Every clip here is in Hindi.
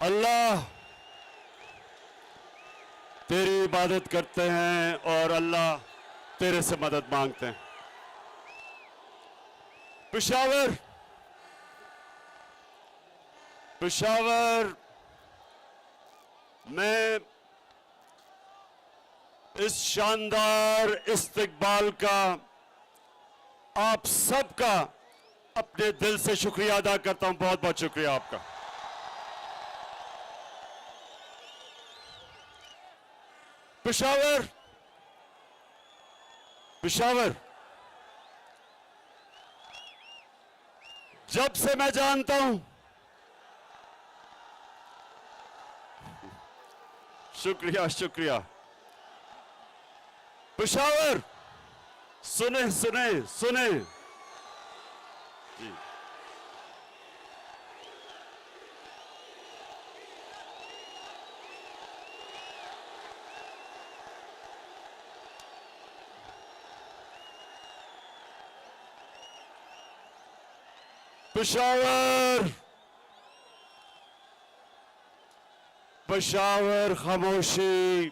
अल्लाह तेरी इबादत करते हैं और अल्लाह तेरे से मदद मांगते हैं। पेशावर में इस शानदार इस्तकबाल का आप सबका अपने दिल से शुक्रिया अदा करता हूं। बहुत बहुत शुक्रिया आपका। पेशावर जब से मैं जानता हूं, शुक्रिया। पेशावर सुने जी। पेशावर खामोशी।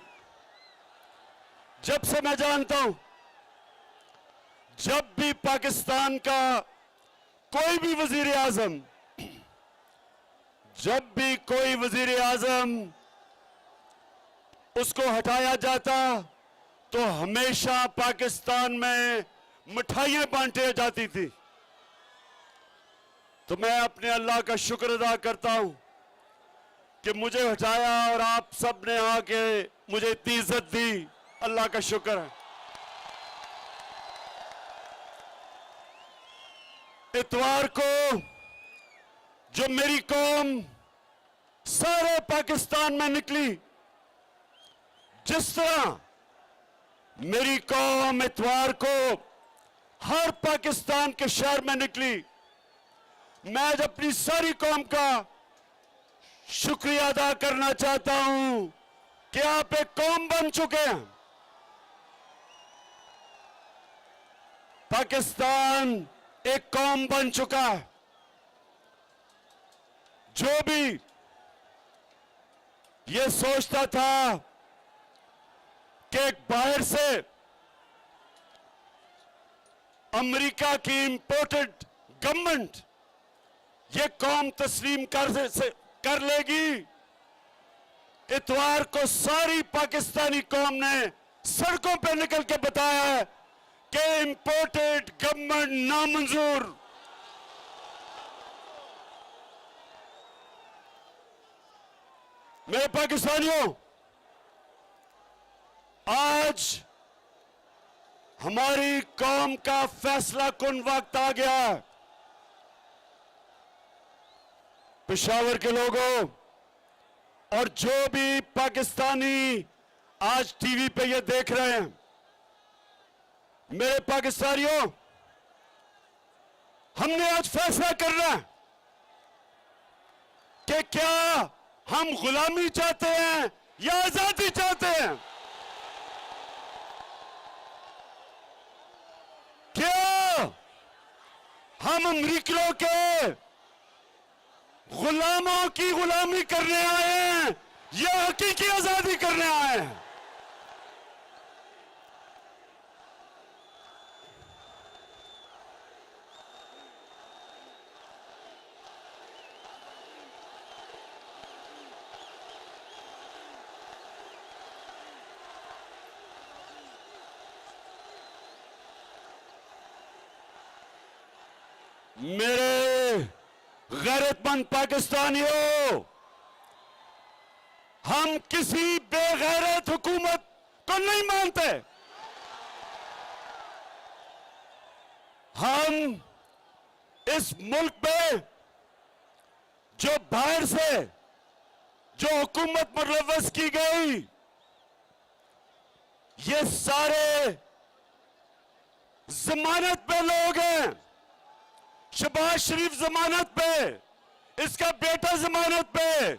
जब से मैं जानता हूं, जब भी पाकिस्तान का कोई भी वजीर आजम उसको हटाया जाता तो हमेशा पाकिस्तान में मिठाइयां बांटी जाती थी। तो मैं अपने अल्लाह का शुक्र अदा करता हूं कि मुझे हटाया और आप सब ने आके मुझे इतनी इज्जत दी। अल्लाह का शुक्र है। इतवार को जो मेरी कौम सारे पाकिस्तान में निकली, जिस तरह मेरी कौम इतवार को हर पाकिस्तान के शहर में निकली, मैं आज अपनी सारी कौम का शुक्रिया अदा करना चाहता हूं कि आप एक कौम बन चुके हैं। पाकिस्तान एक कौम बन चुका है। जो भी ये सोचता था कि बाहर से अमेरिका की इंपोर्टेड गवर्नमेंट ये कौम तस्लीम कर लेगी, इतवार को सारी पाकिस्तानी कौम ने सड़कों पर निकल के बताया है कि इंपोर्टेड गवर्नमेंट नामंजूर। मेरे पाकिस्तानियों, आज हमारी कौम का फैसला कुन वक्त आ गया है। पेशावर के लोगों और जो भी पाकिस्तानी आज टीवी पे ये देख रहे हैं, मेरे पाकिस्तानियों, हमने आज फैसला करना है कि क्या हम गुलामी चाहते हैं या आजादी चाहते हैं। क्या हम अमरीकियों के गुलामों की गुलामी करने आए हैं या हकीकी आजादी करने आए हैं। मेरे गैरतमंद पाकिस्तानियों, हम किसी बेगैरत हुकूमत को नहीं मानते। हम इस मुल्क में जो बाहर से जो हुकूमत मुलव्वस की गई, ये सारे जमानत पे लोग हैं। शहबाज शरीफ जमानत पे, इसका बेटा जमानत पे,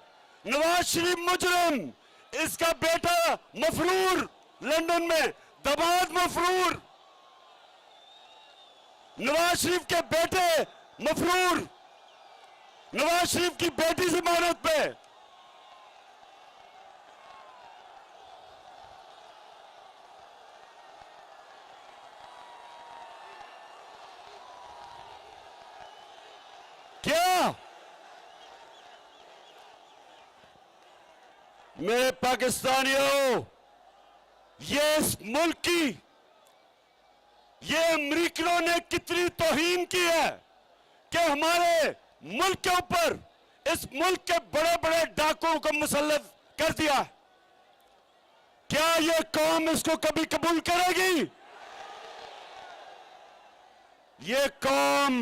नवाज शरीफ मुजरिम, इसका बेटा मफरूर लंदन में, दामाद मफरूर, नवाज शरीफ के बेटे मफरूर, नवाज शरीफ की बेटी जमानत पे, मेरे पाकिस्तानियों, ये इस मुल्क की, ये अमरीकियों ने कितनी तौहीन की है कि हमारे मुल्क के ऊपर, इस मुल्क के बड़े बड़े डाकुओं को मुसल्लत कर दिया। क्या ये कौम इसको कभी कबूल करेगी? ये कौम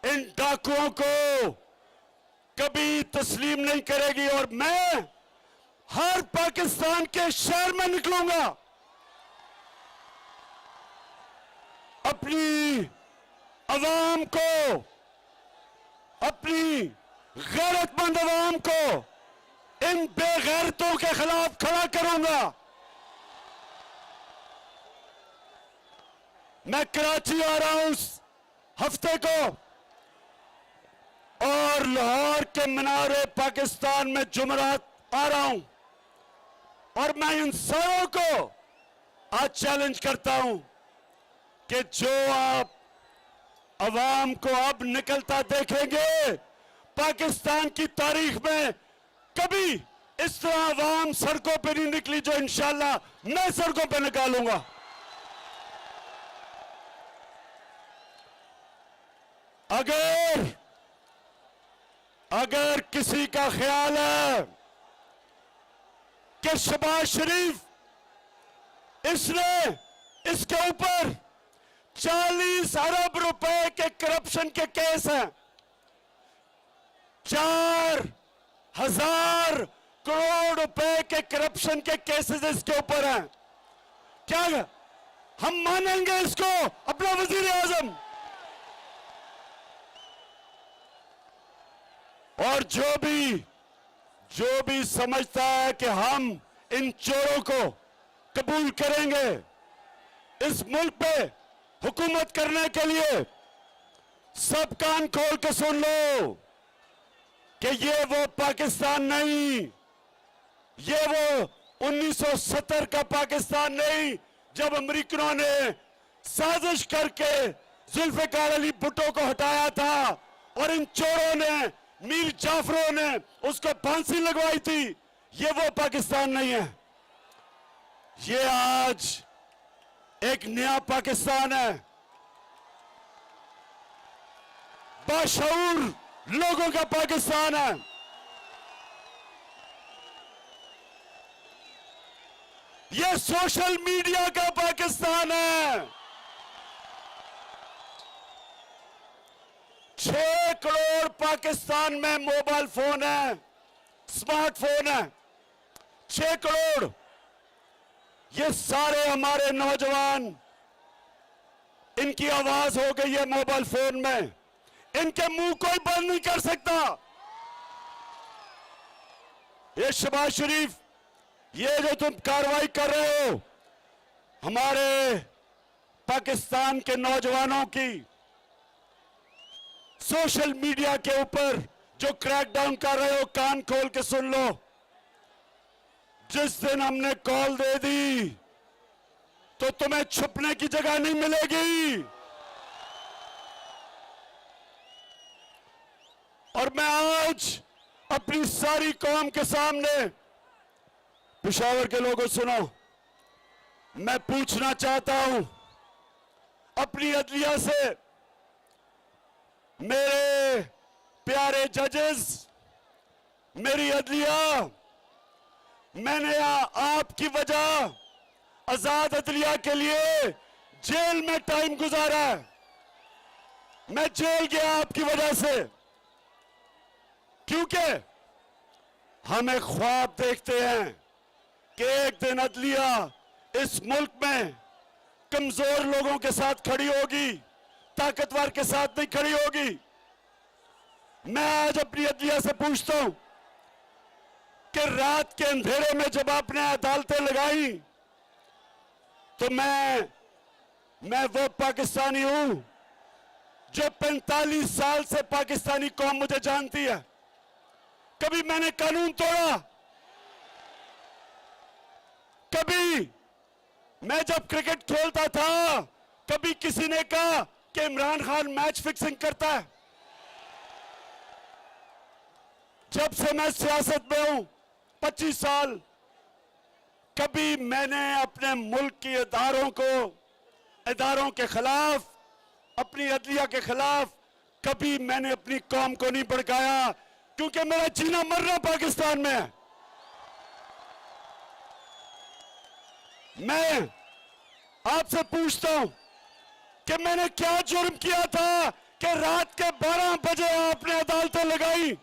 इन डाकुओं को कभी तस्लीम नहीं करेगी। और मैं हर पाकिस्तान के शहर में निकलूंगा, अपनी अवाम को, अपनी गैरतमंद अवाम को इन बेगैरतों के खिलाफ खड़ा करूंगा। मैं कराची आ रहा हूं इस हफ्ते को, और लाहौर के मीनारे पाकिस्तान में जुमेरात आ रहा हूं, और मैं इन सारों को आज चैलेंज करता हूं कि जो आप अवाम को अब निकलता देखेंगे, पाकिस्तान की तारीख में कभी इस तरह अवाम सड़कों पर नहीं निकली जो इंशाल्लाह मैं सड़कों पर निकालूंगा। अगर किसी का ख्याल है कि शहबाज शरीफ, इसने इसके ऊपर 40 अरब रुपए के करप्शन के केस हैं, 4,000 करोड़ रुपए के करप्शन के केसेस इसके ऊपर हैं, क्या हम मानेंगे इसको अपना वजीर आजम? और जो भी समझता है कि हम इन चोरों को कबूल करेंगे इस मुल्क पे हुकूमत करने के लिए, सब कान खोल के सुन लो कि ये वो पाकिस्तान नहीं, ये वो 1970 का पाकिस्तान नहीं जब अमरीकियों ने साजिश करके जुल्फिकार अली भुट्टो को हटाया था और इन चोरों ने, मीर जाफरों ने उसको फांसी लगवाई थी। ये वो पाकिस्तान नहीं है। ये आज एक नया पाकिस्तान है, बाशऊर लोगों का पाकिस्तान है। ये सोशल मीडिया का पाकिस्तान है। 6 करोड़ पाकिस्तान में मोबाइल फोन है, स्मार्टफोन है, 6 करोड़। ये सारे हमारे नौजवान, इनकी आवाज हो गई है मोबाइल फोन में, इनके मुंह कोई बंद नहीं कर सकता। ये शहबाज शरीफ, ये जो तुम कार्रवाई कर रहे हो हमारे पाकिस्तान के नौजवानों की, सोशल मीडिया के ऊपर जो क्रैकडाउन कर रहे हो, कान खोल के सुन लो। जिस दिन हमने कॉल दे दी तो तुम्हें छुपने की जगह नहीं मिलेगी। और मैं आज अपनी सारी कौम के सामने, पेशावर के लोगों सुनो, मैं पूछना चाहता हूं अपनी अदलिया से, मेरे प्यारे जजेस, मेरी अदलिया, मैंने आपकी वजह आजाद अदलिया के लिए जेल में टाइम गुजारा है। मैं जेल गया आपकी वजह से, क्योंकि हम एक ख्वाब देखते हैं कि एक दिन अदलिया इस मुल्क में कमजोर लोगों के साथ खड़ी होगी, ताकतवर के साथ नहीं खड़ी होगी। मैं आज अपनी अदलिया से पूछता हूं कि रात के अंधेरे में जब आपने अदालतें लगाई तो मैं वो पाकिस्तानी हूं जो 45 साल से पाकिस्तानी कौम मुझे जानती है। कभी मैंने कानून तोड़ा? कभी मैं जब क्रिकेट खेलता था कभी किसी ने कहा कि इमरान खान मैच फिक्सिंग करता है? जब से मैं सियासत में हूं 25 साल कभी मैंने अपने मुल्क के इदारों के खिलाफ, अपनी अदलिया के खिलाफ कभी मैंने अपनी कौम को नहीं भड़काया, क्योंकि मेरा जीना मरना पाकिस्तान में है। मैं आपसे पूछता हूं कि मैंने क्या जुर्म किया था कि रात के 12 बजे आपने अदालतें लगाई?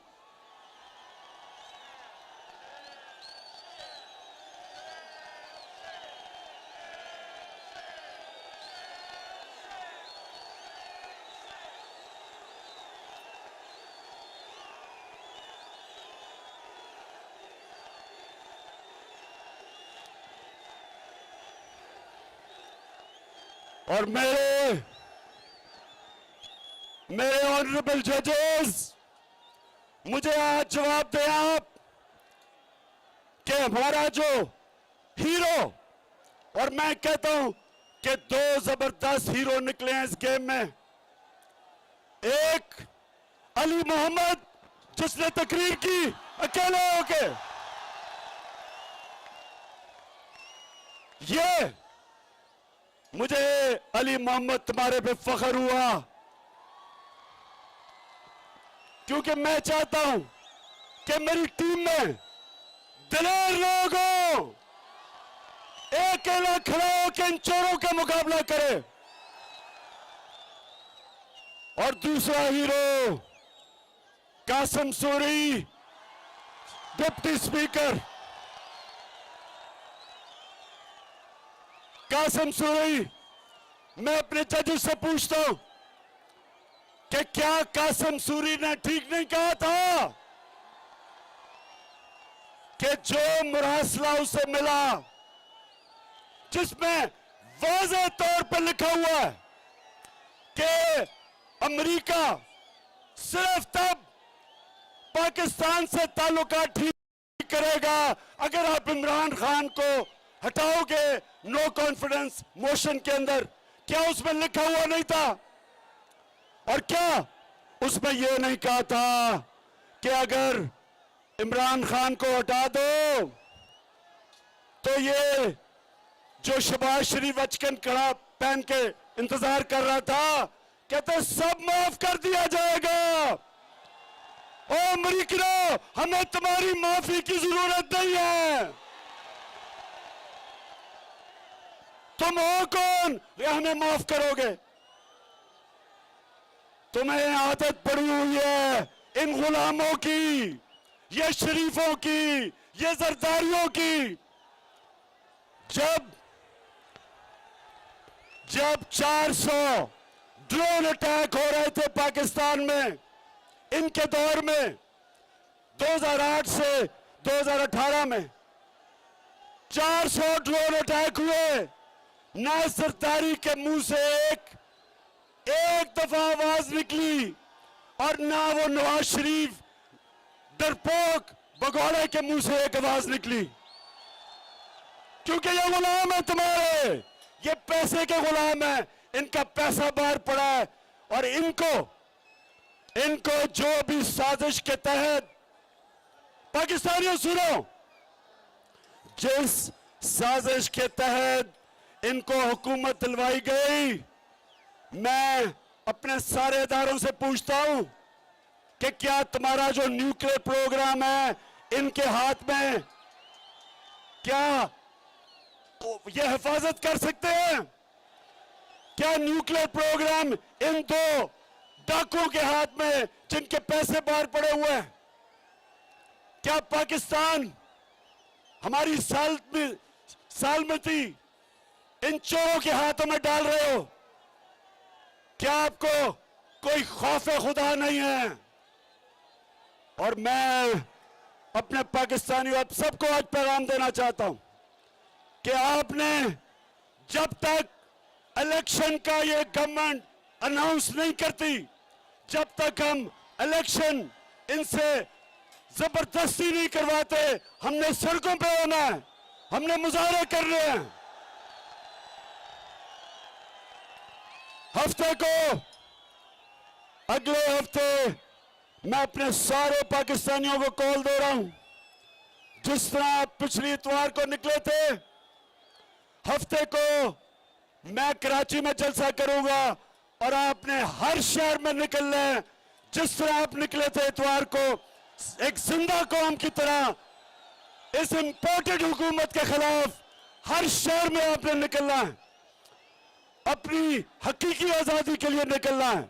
और मेरे ऑनरेबल जजेस, मुझे आज जवाब दें आप कि हमारा जो हीरो, और मैं कहता हूं कि 2 जबरदस्त हीरो निकले हैं इस गेम में। एक अली मोहम्मद, जिसने तकरीर की अकेले होके, ये मुझे अली मोहम्मद तुम्हारे पे फख्र हुआ, क्योंकि मैं चाहता हूं कि मेरी टीम में दिलेर लोग हो, अकेला खड़ा होकर इन चोरों का मुकाबला करे। और दूसरा hero Qasim Suri, deputy speaker Qasim Suri. मैं अपने जजेस से पूछता हूं कि क्या कासिम सूरी ने ठीक नहीं कहा था कि जो मुरासला उसे मिला, जिसमें वाज़ेह तौर पर लिखा हुआ है कि अमेरिका सिर्फ तब पाकिस्तान से ताल्लुकात ठीक करेगा अगर आप इमरान खान को हटाओगे नो कॉन्फिडेंस मोशन के अंदर? क्या उसमें लिखा हुआ नहीं था? और क्या उसमें यह नहीं कहा था कि अगर इमरान खान को हटा दो तो ये जो शहबाज शरीफ अचकन कड़ा पहन के इंतजार कर रहा था, कहते सब माफ कर दिया जाएगा। ओ अमेरिकनो, हमें तुम्हारी माफी की जरूरत नहीं है। तुम हो कौन ये हमें माफ करोगे? तुम्हें आदत पड़ी हुई है इन गुलामों की, ये शरीफों की, ये जरदारियों की। जब 400 ड्रोन अटैक हो रहे थे पाकिस्तान में, इनके दौर में 2008 से 2018 में 400 ड्रोन अटैक हुए, ना सरदारी के मुंह से एक दफा आवाज निकली, और ना वो नवाज शरीफ डरपोक भगोड़े के मुंह से एक आवाज निकली। क्योंकि ये गुलाम है तुम्हारे, ये पैसे के गुलाम है, इनका पैसा बाहर पड़ा है। और इनको जो भी साजिश के तहत, पाकिस्तानियों सुनो, जिस साजिश के तहत इनको हुकूमत दिलवाई गई, मैं अपने सारे इदारों से पूछता हूं कि क्या तुम्हारा जो न्यूक्लियर प्रोग्राम है इनके हाथ में, क्या ये हिफाजत कर सकते हैं? क्या न्यूक्लियर प्रोग्राम इन 2 डाकुओं के हाथ में, जिनके पैसे बाहर पड़े हुए हैं? क्या पाकिस्तान हमारी सालमती इन चोरों के हाथों में डाल रहे हो? क्या आपको कोई खौफ खुदा नहीं है? और मैं अपने पाकिस्तानियों आप सबको आज पैगाम देना चाहता हूं कि आपने जब तक इलेक्शन का ये गवर्नमेंट अनाउंस नहीं करती, जब तक हम इलेक्शन इनसे जबरदस्ती नहीं करवाते, हमने सड़कों पे होना है, हमने मुजाहरे करने हैं। हफ्ते को, अगले हफ्ते मैं अपने सारे पाकिस्तानियों को कॉल दे रहा हूं, जिस तरह आप पिछली इतवार को निकले थे, हफ्ते को मैं कराची में जलसा करूंगा और आपने हर शहर में निकलना है। जिस तरह आप निकले थे इतवार को, एक जिंदा कौम की तरह इस इंपोर्टेड हुकूमत के खिलाफ हर शहर में आपने निकलना है, अपनी हकीकी आजादी के लिए निकलना है,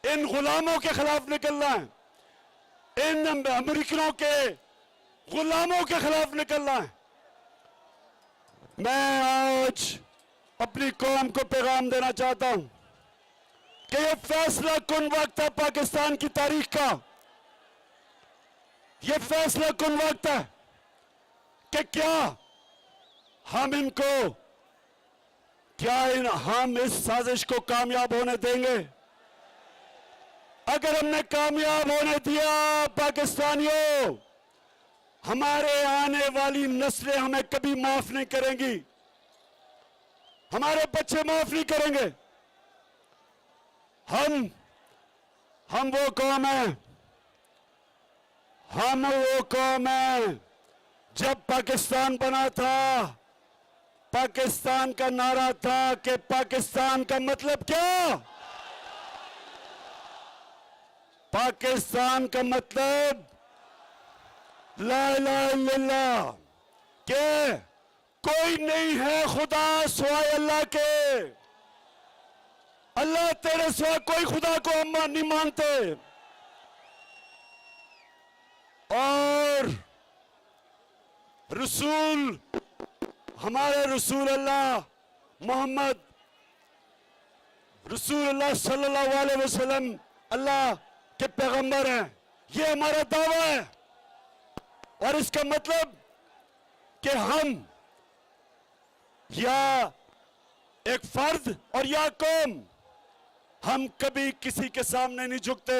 इन गुलामों के खिलाफ निकलना है, इन अमेरिकनों के गुलामों के खिलाफ निकलना है। मैं आज अपनी कौम को पैगाम देना चाहता हूं कि यह फैसला कुन वक्त है पाकिस्तान की तारीख का, यह फैसला कुन वक्त है कि क्या हम हम इस साजिश को कामयाब होने देंगे। अगर हमने कामयाब होने दिया पाकिस्तानियों, हमारे आने वाली नस्लें हमें कभी माफ नहीं करेंगी, हमारे बच्चे माफ नहीं करेंगे। हम वो कौम है, हम वो कौम है, जब पाकिस्तान बना था, पाकिस्तान का नारा था कि पाकिस्तान का मतलब क्या? पाकिस्तान का मतलब ला इलाहा इल्लल्लाह, के कोई नहीं है खुदा सिवाय अल्लाह के। अल्लाह तेरे सिवा कोई खुदा को हम नहीं मानते। और रसूल, हमारे रसूल अल्लाह मोहम्मद रसूल अल्लाह सल्लल्लाहु अलैहि वसल्लम अल्लाह के पैगंबर हैं, ये हमारा दावा है। और इसका मतलब कि हम या एक फर्द और या कौम, हम कभी किसी के सामने नहीं झुकते।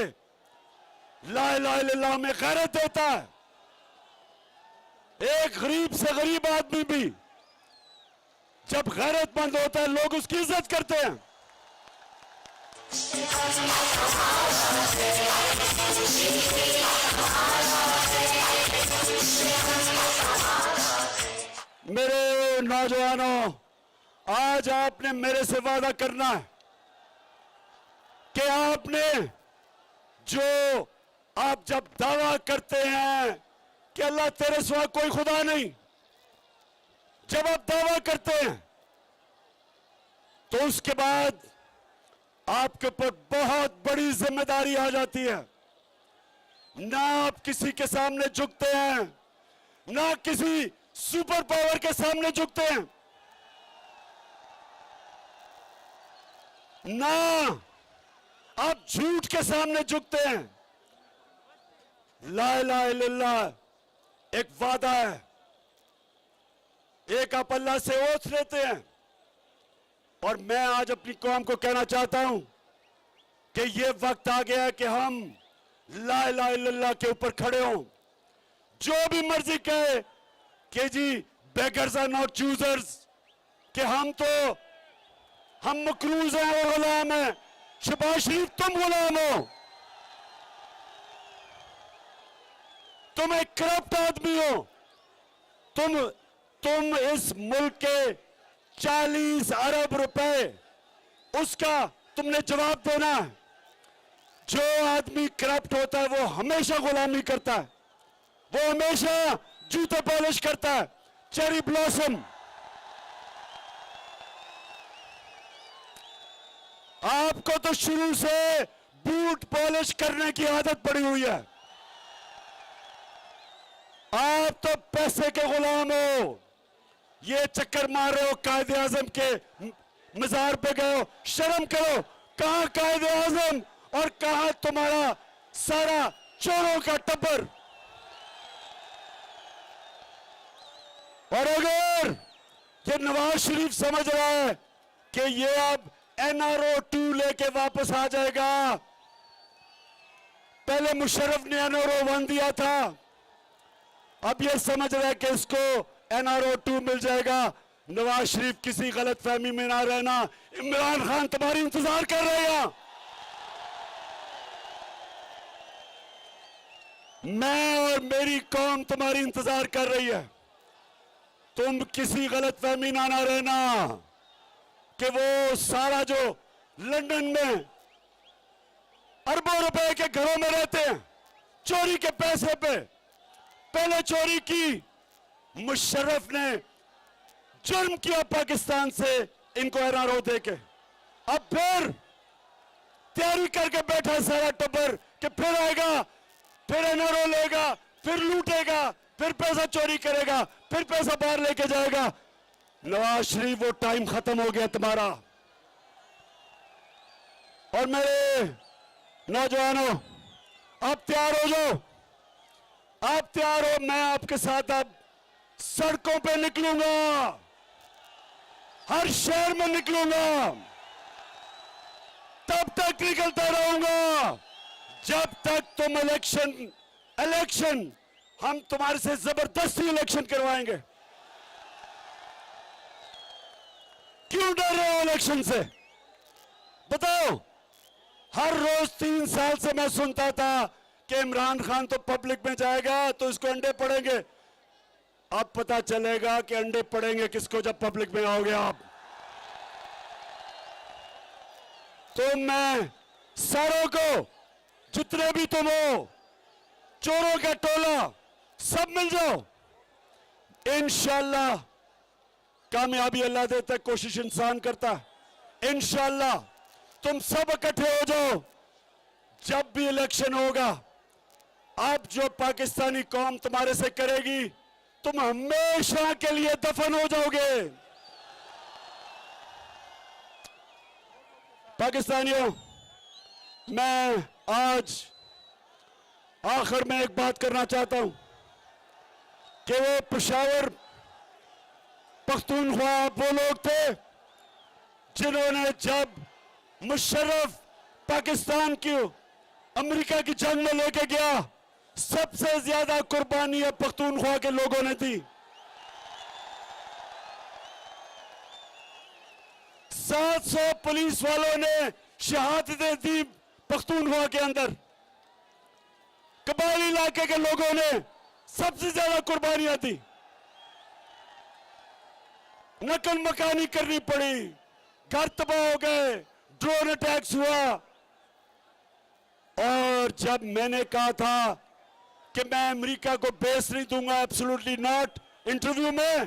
ला इलाहा इल्लल्लाह में गैरत देता है। एक गरीब से गरीब आदमी भी जब गैरतमंद होता है, लोग उसकी इज्जत करते हैं। मेरे नौजवानों, आज आपने मेरे से वादा करना है कि आपने जो आप जब दावा करते हैं कि अल्लाह तेरे सिवा कोई खुदा नहीं, जब आप दावा करते हैं तो उसके बाद आपके ऊपर बहुत बड़ी जिम्मेदारी आ जाती है। ना आप किसी के सामने झुकते हैं, ना किसी सुपर पावर के सामने झुकते हैं, ना आप झूठ के सामने झुकते हैं। ला इलाहा इल्लल्लाह एक वादा है, एक आप अल्लाह से ओथ लेते हैं। और मैं आज अपनी कौम को कहना चाहता हूं कि ये वक्त आ गया है कि हम ला इलाहा इल्लल्लाह के ऊपर खड़े हों। जो भी मर्जी कहे कि जी बेगर्स आर नॉट चूजर्स, कि हम मकरूज हैं, वो गुलाम है। शहबाज शरीफ तुम गुलाम हो, तुम एक करप्ट आदमी हो। तुम इस मुल्क के 40 अरब रुपए उसका तुमने जवाब देना है। जो आदमी करप्ट होता है वो हमेशा गुलामी करता है, वो हमेशा जूते पॉलिश करता है। चेरी ब्लॉसम, आपको तो शुरू से बूट पॉलिश करने की आदत पड़ी हुई है। आप तो पैसे के गुलाम हो। ये चक्कर मार रहे हो कायदे आजम के मजार पे गए हो, शर्म करो। कहां कायदे आजम और कहां तुम्हारा सारा चोरों का टब्बर। और अगर ये नवाज शरीफ समझ रहा है कि ये अब NRO 2 लेके वापस आ जाएगा, पहले मुशर्रफ ने NRO 1 दिया था, अब ये समझ रहा है कि इसको NRO 2 मिल जाएगा। नवाज शरीफ किसी गलत फहमी में ना रहना, इमरान खान तुम्हारी इंतजार कर रहे हैं। मैं और मेरी कौम तुम्हारी इंतजार कर रही है। तुम किसी गलतफहमी ना रहना कि वो सारा जो लंदन में अरबों रुपए के घरों में रहते हैं चोरी के पैसे पे, पहले चोरी की, मुशर्रफ ने जुर्म किया पाकिस्तान से इनको एनआरओ देके, अब फिर तैयारी करके बैठा सारा टब्बर कि फिर आएगा, फिर एनआरओ लेगा, फिर लूटेगा, फिर पैसा चोरी करेगा, फिर पैसा बाहर लेके जाएगा। नवाज शरीफ वो टाइम खत्म हो गया तुम्हारा। और मेरे नौजवानों, आप तैयार हो जाओ, आप तैयार हो। मैं आपके साथ अब सड़कों पे निकलूंगा, हर शहर में निकलूंगा, तब तक निकलता रहूंगा जब तक तुम इलेक्शन हम तुम्हारे से जबरदस्ती इलेक्शन करवाएंगे। क्यों डर रहे हो इलेक्शन से? बताओ। हर रोज 3 साल से मैं सुनता था कि इमरान खान तो पब्लिक में जाएगा तो इसको अंडे पड़ेंगे। अब पता चलेगा कि अंडे पड़ेंगे किसको जब पब्लिक में आओगे आप। तो मैं सारों को, जितने भी तुम हो, चोरों का टोला, सब मिल जाओ। इंशाअल्लाह कामयाबी अल्लाह देता है, कोशिश इंसान करता है। इंशाअल्लाह तुम सब इकट्ठे हो जाओ। जब भी इलेक्शन होगा, अब जो पाकिस्तानी कौम तुम्हारे से करेगी, तुम हमेशा के लिए दफन हो जाओगे। पाकिस्तानियों, मैं आज आखिर में एक बात करना चाहता हूं कि वो पेशावर पख्तूनख्वा वो लोग थे जिन्होंने जब मुशर्रफ पाकिस्तान की अमेरिका की जंग में लेके गया, सबसे ज्यादा कुर्बानियां पख्तूनख्वा के लोगों ने दी। 700 पुलिस वालों ने शहादतें दी पख्तूनख्वा के अंदर। कबायली इलाके के लोगों ने सबसे ज्यादा कुर्बानियां दी। नकल मकानी करनी पड़ी, घर तबाह हो गए, ड्रोन अटैक्स हुआ। और जब मैंने कहा था कि मैं अमेरिका को बेस नहीं दूंगा, एब्सोल्युटली नॉट, इंटरव्यू में,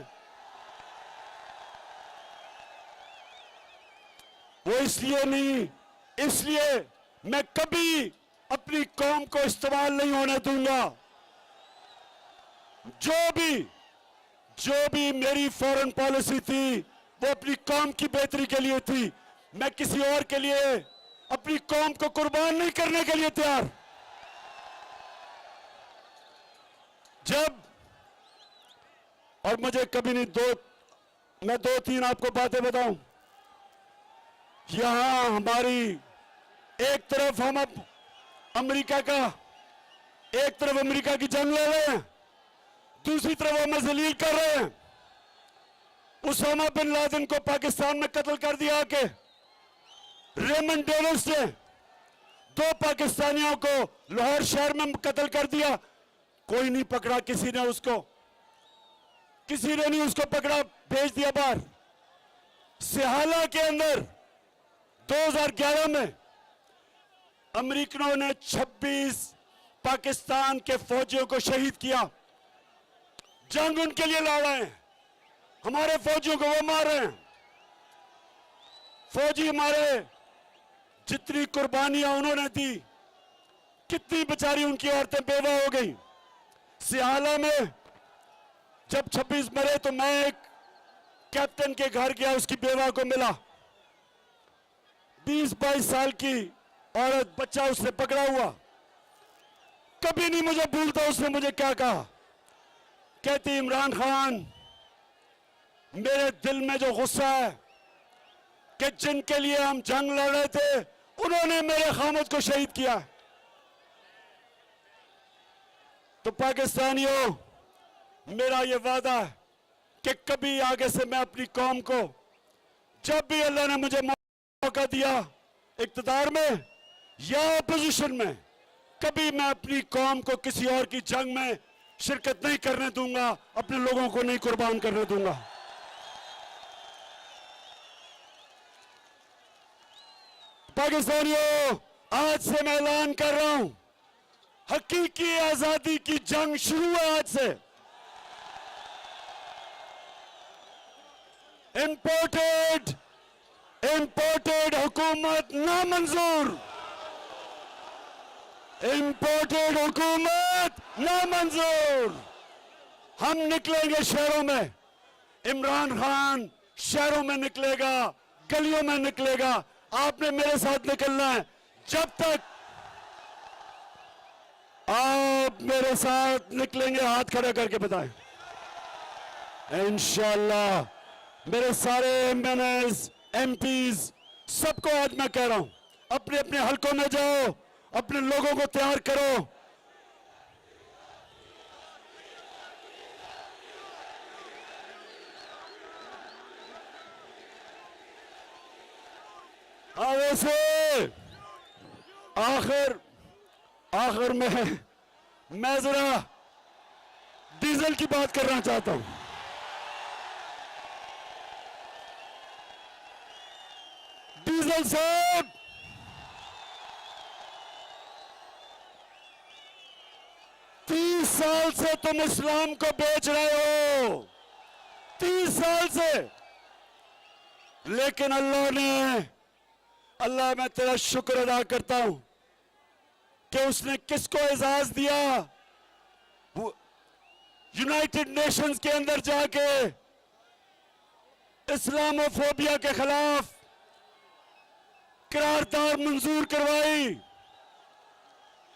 वो इसलिए नहीं, इसलिए मैं कभी अपनी कौम को इस्तेमाल नहीं होने दूंगा। जो भी मेरी फॉरेन पॉलिसी थी वो अपनी कौम की बेहतरी के लिए थी। मैं किसी और के लिए अपनी कौम को कुर्बान नहीं करने के लिए तैयार। और मुझे कभी नहीं, मैं 2-3 आपको बातें बताऊं। यहां हमारी एक तरफ हम अब अमेरिका की जंग ले रहे हैं, दूसरी तरफ हमें जलील कर रहे हैं। उसामा बिन लादेन को पाकिस्तान में कत्ल कर दिया कि रेमंड डेविस ने 2 पाकिस्तानियों को लाहौर शहर में कत्ल कर दिया। कोई नहीं पकड़ा, किसी ने नहीं उसको पकड़ा, भेज दिया बाहर। सिहाला के अंदर 2011 में अमेरिकनों ने 26 पाकिस्तान के फौजियों को शहीद किया। जंग उनके लिए लड़ रहे हैं, हमारे फौजियों को वो मार रहे हैं। फौजी हमारे जितनी कुर्बानियां उन्होंने दी, कितनी बेचारी उनकी औरतें बेवा हो गई। सियाला में जब 26 मरे तो मैं एक कैप्टन के घर गया, उसकी बेवा को मिला, 20-22 साल की औरत, बच्चा उसने पकड़ा हुआ। कभी नहीं मुझे भूलता उसने मुझे क्या कहा। कहती, इमरान खान, मेरे दिल में जो गुस्सा है कि जिनके लिए हम जंग लड़ रहे थे उन्होंने मेरे खामद को शहीद किया। तो पाकिस्तानियों, मेरा ये वादा है कि कभी आगे से मैं अपनी कौम को, जब भी अल्लाह ने मुझे मौका दिया इक्तदार में या अपोजिशन में, कभी मैं अपनी कौम को किसी और की जंग में शिरकत नहीं करने दूंगा, अपने लोगों को नहीं कुर्बान करने दूंगा। पाकिस्तानियों, आज से मैं ऐलान कर रहा हूं, हकीकी आजादी की जंग शुरू है आज से। इंपोर्टेड हुकूमत नामंजूर, इंपोर्टेड हुकूमत नामंजूर। हम निकलेंगे शहरों में, इमरान खान शहरों में निकलेगा, गलियों में निकलेगा। आपने मेरे साथ निकलना है। जब तक आप मेरे साथ निकलेंगे, हाथ खड़ा करके बताएं। इंशाअल्लाह मेरे सारे एमएनएस, एमपीज, सबको आज मैं कह रहा हूं, अपने अपने हलकों में जाओ, अपने लोगों को तैयार करो। वैसे आखिर में मैं जरा डीजल की बात करना चाहता हूं। डीजल साहब, साल से तुम इस्लाम को बेच रहे हो, 30 साल से। लेकिन अल्लाह मैं तेरा शुक्र अदा करता हूं कि उसने किसको एजाज दिया, यूनाइटेड नेशंस के अंदर जाके इस्लामोफोबिया के खिलाफ करारदाद मंजूर करवाई।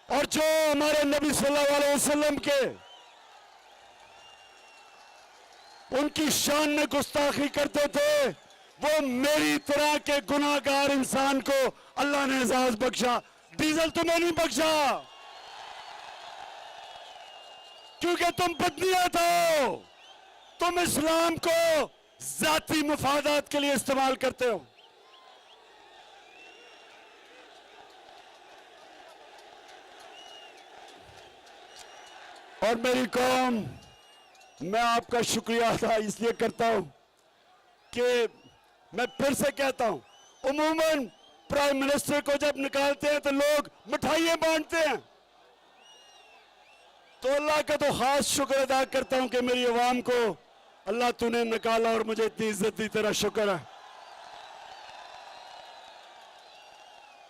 और जो हमारे नबी सल्लल्लाहु अलैहि वसल्लम के उनकी शान में गुस्ताखी करते थे, वो मेरी तरह के गुनाहगार इंसान को अल्लाह ने एजाज बख्शा। डीजल तुम्हें नहीं बख्शा, क्योंकि तुम बदनीयत हो, तुम इस्लाम को जाती मुफादात के लिए इस्तेमाल करते हो। और मेरी कौम, मैं आपका शुक्रिया अदा इसलिए करता हूं कि मैं फिर से कहता हूं, उमूमन प्राइम मिनिस्टर को जब निकालते हैं तो लोग मिठाइयां बांटते हैं, तो अल्लाह का तो खास शुक्र अदा करता हूं कि मेरी अवाम को अल्लाह तूने निकाला और मुझे इतनी इज्जत दी, तेरा शुक्र है।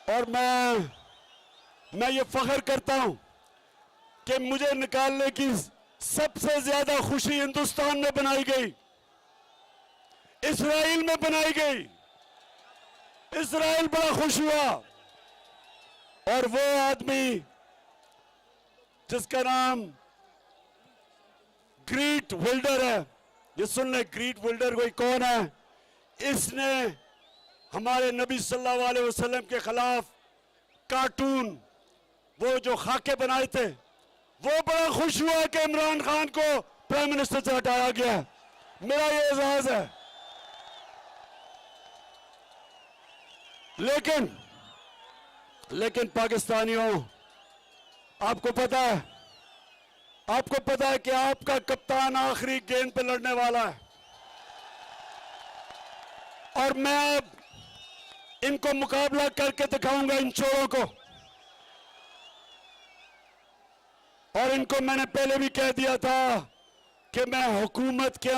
और मैं ये फख्र करता हूं कि मुझे निकालने की सबसे ज्यादा खुशी हिंदुस्तान में बनाई गई, इजराइल में बनाई गई। इजराइल बड़ा खुश हुआ। और वो आदमी जिसका नाम ग्रीट विल्डर है, ये सुन ले, ग्रीट विल्डर कोई कौन है? इसने हमारे नबी सल्लल्लाहु अलैहि वसल्लम के खिलाफ कार्टून, वो जो खाके बनाए थे, वो बड़ा खुश हुआ कि इमरान खान को प्राइम मिनिस्टर से हटाया गया। मेरा ये एजाज है। लेकिन पाकिस्तानियों, आपको पता है कि आपका कप्तान आखिरी गेंद पे लड़ने वाला है, और मैं अब इनको मुकाबला करके दिखाऊंगा, इन चोरों को। और इनको मैंने पहले भी कह दिया था कि मैं हुकूमत के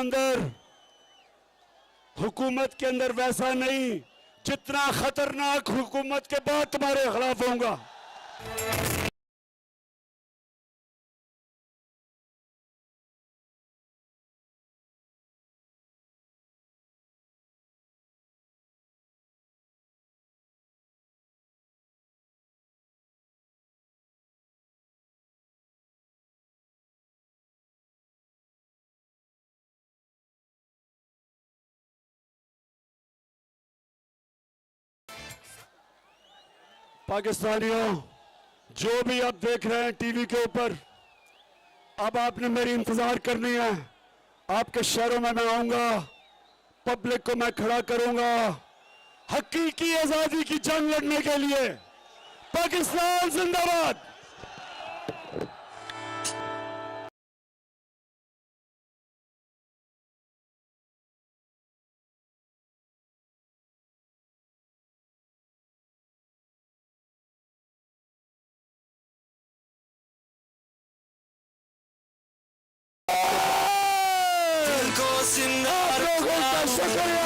अंदर वैसा नहीं, जितना खतरनाक हुकूमत के बाद तुम्हारे खिलाफ होऊंगा। पाकिस्तानियों, जो भी आप देख रहे हैं टीवी के ऊपर, अब आपने मेरी इंतजार करनी है। आपके शहरों में मैं आऊंगा, पब्लिक को मैं खड़ा करूंगा, हकीकी आजादी की जंग लड़ने के लिए। पाकिस्तान जिंदाबाद। जिंदा लोगों का शुक्रिया।